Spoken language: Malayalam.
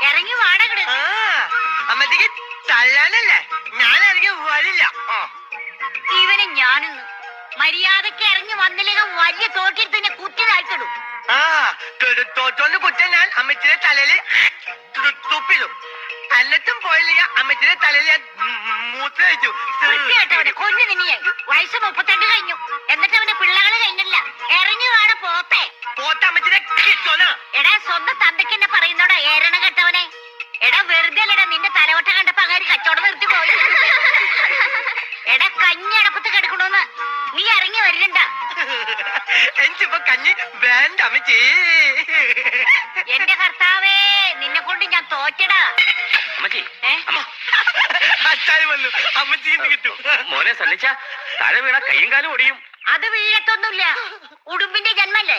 ഇറങ്ങി വാടകട്. അമ്മത്തേക്ക് തല്ലാനല്ലേ ഞാൻ ഇറങ്ങി വരില്ല. ഇവനെ ഞാനിന്ന് മര്യാദക്ക് ഇറങ്ങി വന്നില്ലെങ്കിൽ വലിയ തോട്ടിൽ തന്നെ കുത്തി താഴ്ത്തിടും. തോറ്റോണ്ട് കുറ്റം ഞാൻ അമ്മച്ചിയുടെ തലയില് തുപ്പിടും. എന്നിട്ടും പോയില്ല അമ്മച്ചിയുടെ തലയിൽ ഞാൻ മൂത്രയിച്ചു. കേട്ടവനെ കൊന്നു നിന്നെയായി. വയസ്സ് 32 കഴിഞ്ഞു. എന്നിട്ട് അവന്റെ പിള്ളകള് കഴിഞ്ഞില്ല. ഇറങ്ങി വേണ പോത്തെ. പോത്ത അമ്മച്ചിയുടെ കിച്ചോനാ. എടാ സ്വന്തം തന്തയ്ക്ക് എന്നെ പറയുന്നോടാ ഏരണ കെട്ടവനെ. എടാ വെറുതെ അല്ലടാ നിന്റെ തലവട്ട കണ്ടപ്പോ അങ്ങനെ കച്ചവടം നിർത്തി പോയി. എടാ കഞ്ഞി അടപ്പത്ത് കിടക്കണോന്ന് നീ ഇറങ്ങി വരില്ല. എനിക്കിപ്പോ കഞ്ഞി വേണ്ട അമ്മച്ചി. എന്റെ കർത്താവേ നിന്നെ കൊണ്ട് ഞാൻ തോറ്റടാ. അച്ചാരി വന്നു അമ്മച്ചി കിട്ടും. മോനെ സന്നിച്ച താഴെ വീണ കയ്യും കാലും ഒടിയും. അത് വീഴത്തൊന്നുമില്ല. ഉടുമ്പിന്റെ ജന്മല്ലേ.